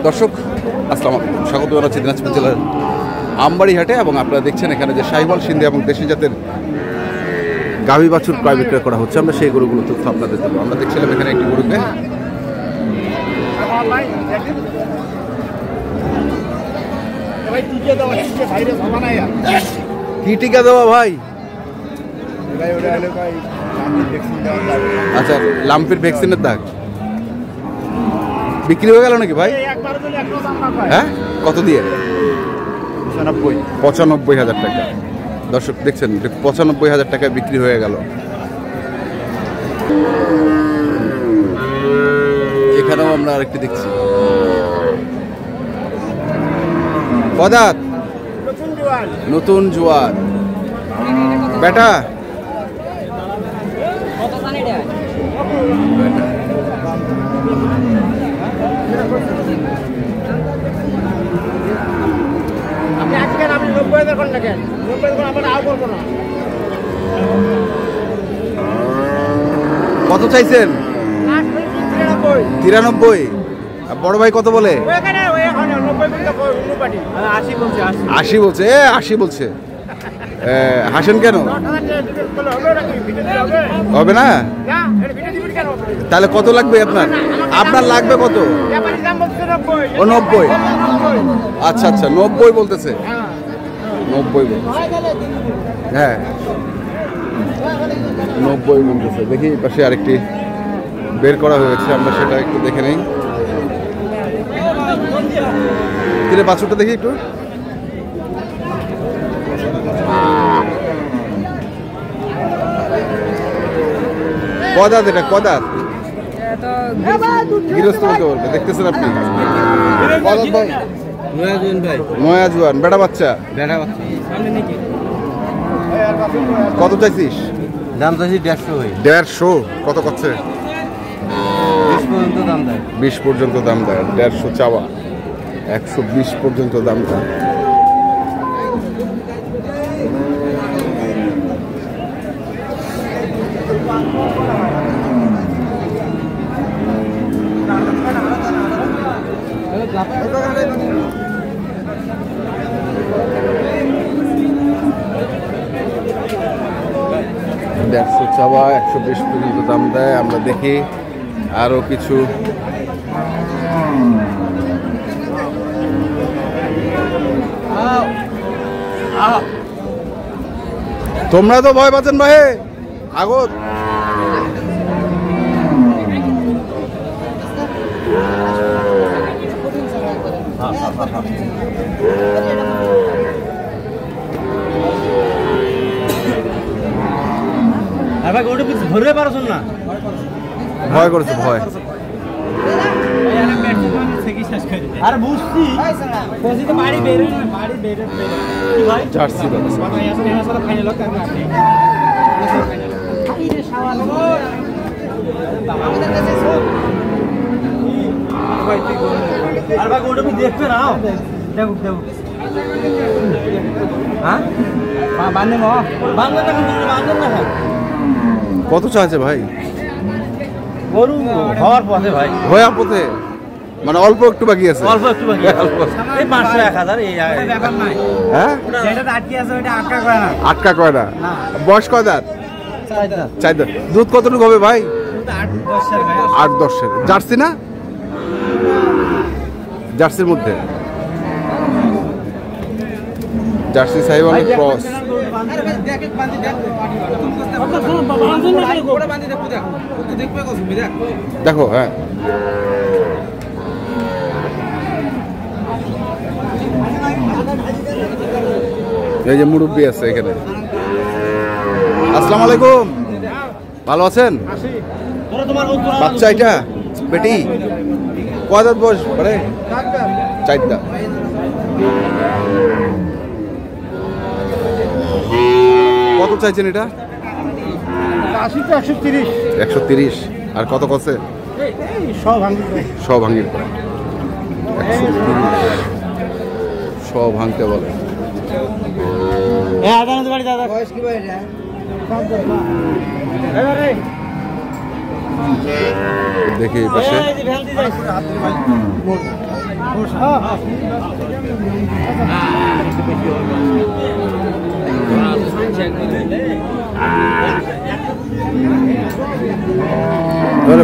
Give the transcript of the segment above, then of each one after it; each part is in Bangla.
দর্শক আসসালামু আলাইকুম, স্বাগত জানাচ্ছি দিনাজপুর জেলার আমবাড়ি হাটে। এবং আপনারা দেখছেন এখানে যে শাহিওয়াল, সিন্ধি এবং দেশি জাতের গাভী বাছুর ক্রয় বিক্রয় করা হচ্ছে। আমরা সেই গরুগুলো তথ্য আপনাদের দেবো। আমরা দেখছিলাম এখানে একটি গরুকে কি টিকা দেওয়া ভাই? আচ্ছা, লাম্পির ভ্যাকসিনের দাগ বিক্রি হয়ে গেল নাকি ভাই? হ্যাঁ, কত দিয়ে? 95,000 টাকা। দর্শক দেখছেন 95,000 টাকায় বিক্রি হয়ে গেল। এখানেও আমরা আরেকটি দেখছি। পদাত নতুন জোয়ার বেটা কত চাইছেন? 93। বড় ভাই কত বলে? 80 বলছে। 80 বলছে। হাসেন কেন? হবে না? তাহলে কত লাগবে আপনার? আপনার লাগবে কত? ও 90। আচ্ছা আচ্ছা, 90 বলতেছে। 90 বলতেছে। হ্যাঁ, 90 বলতেছে। দেখি পাশে আরেকটি বের করা হয়েছে, আমরা সেটা একটু দেখে নেই। কিরে বাছুরটা দেখি একটু। কদাত, এটা কদাত গৃহস্থ বলতে পারবে। দেখতেছেন আপনি কদাত ভাই? নয়া জোয়ান বেটা বাচ্চা। কত চাইছিস? দাম চাইছি 150। 150? কত করছে? 20 পর্যন্ত দাম দেয়। 150 চাওয়া, 120 পর্যন্ত দাম দেয়। চাওয়া, 120 পর্যন্ত দাম দেয়। আমরা দেখি আরো কিছু। তোমরা তো ভয় পাচ্ছেন ভাই আগত। ধরে পারছেন না? ভয় করছে, ভয়। আর বুঝছি জার্সি দেখবে না? দেখো দেখো। হ্যাঁ, কত চাইছে ভাই? গরু হওয়ার পথে ভাই, হওয়ার পথে মানে অল্প একটু বাকি আছে। অল্প একটু বাকি আছে। এই 500 1000 এই ব্যাপার নাই। হ্যাঁ, যেটা আটকে আছে ওটা আটকা কয় না। আটকা কয় না। বয়স কয় দাঁত? 4 দাঁত। দুধ কতটুকু হবে ভাই? 8-10 ভাই। 8-10। জার্সি না? জার্সির মধ্যে জার্সি সাহিওয়াল ক্রস। দেখো, হ্যাঁ এই যে মুরব্বি আছে এখানে। আসসালামু আলাইকুম, ভালো আছেন? বাচ্চা এটা বেটি কয় দাঁত বয়স? 4 দাঁত। কত চাইছেন এটা? 130। আর কত কছে? সব ভাঙির পরে 130। সব ভাঙতে বলে। দেখি পাশে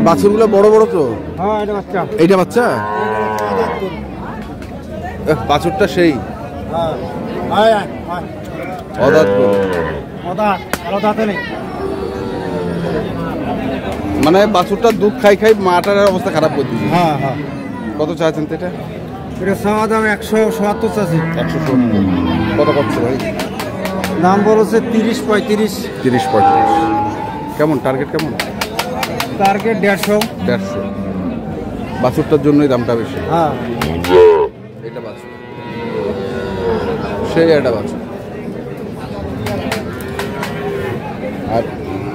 বাছুরগুলো বড় বড় তো। হ্যাঁ এটা বাচ্চা। এইটা বাচ্চা? বাছুরটা সেই অদাঁত গরু। মানে বাছুরটা দুধ খাই খাই মাটার অবস্থা খারাপ করে দিয়েছে। হ্যাঁ হ্যাঁ। কত চাচ্ছেন তো এটা? এটা চাওয়া দাম 170 চাচ্ছি। 170। কত করছে ভাই? দাম বলছে 30-35। 30-35। কেমন টার্গেট কেমন? টার্গেট 150। 150। বাছুরটার জন্যই দামটা বেশি। হ্যাঁ এটা বাছুর, সেই একটা বাছুর। আর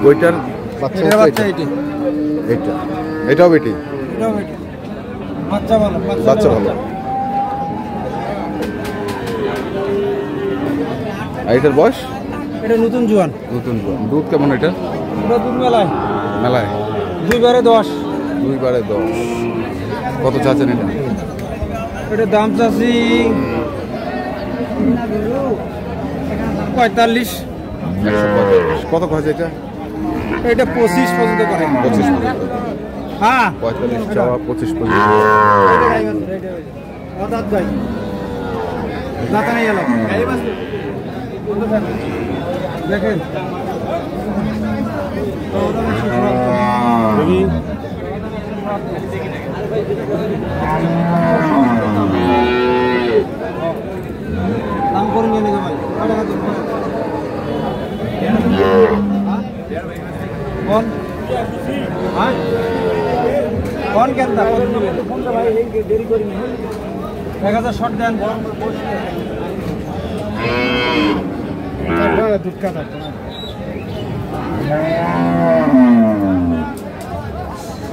ওইটার বাচ্চা এটা বাচ্চা এইটা। এইটা এটাও বেটি? এটাও বেটি। বাচ্চা ভালো, বাচ্চা ভালো। আর এটার বয়স? এটা নতুন জোয়ান। নতুন জোয়ান। দুধ কেমন এটা? এটা দুধ মেলায় মেলায় 2 বারে 10। 2 বারে 10। কত চাচ্ছেন এটা? এটা দাম চাচ্ছি 45। 145। কত খরচ এটা? এটা 25 পর্যন্ত করে। 25 পর্যন্ত। হ্যাঁ 45 চাওয়া, 25 পর্যন্ত। দেখেন দাম করে নিয়ে নেবে ভাই। কোন হ্যাঁ কোন কেন দা কোন নেবে কোনটা ভাই এই দেরি করি না 1000 শর্ট দেন দুধ কাটা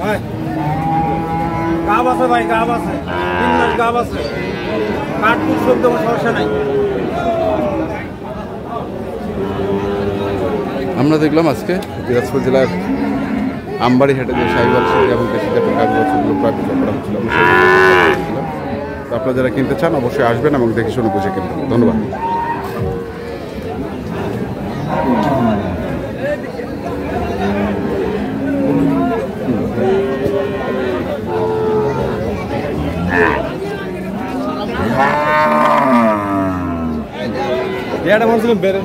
ভাই গাব আছে ভাই গাব আছে 3 মাস গাব আছে কাটকুট সব তো সমস্যা নাই। আমরা দেখলাম আজকে দিনাজপুর জেলার আমবাড়ি হাটে যে শাহিওয়াল সিন্ধি এবং দেশি জাতের গাভী বাছুরগুলো প্রায় বিক্রি করা হচ্ছিল। আমরা সেই ছিলাম। তো আপনারা যারা কিনতে চান অবশ্যই আসবেন এবং দেখে শুনে বুঝে কিনবেন। ধন্যবাদ। এটা বলছিলাম বেরেন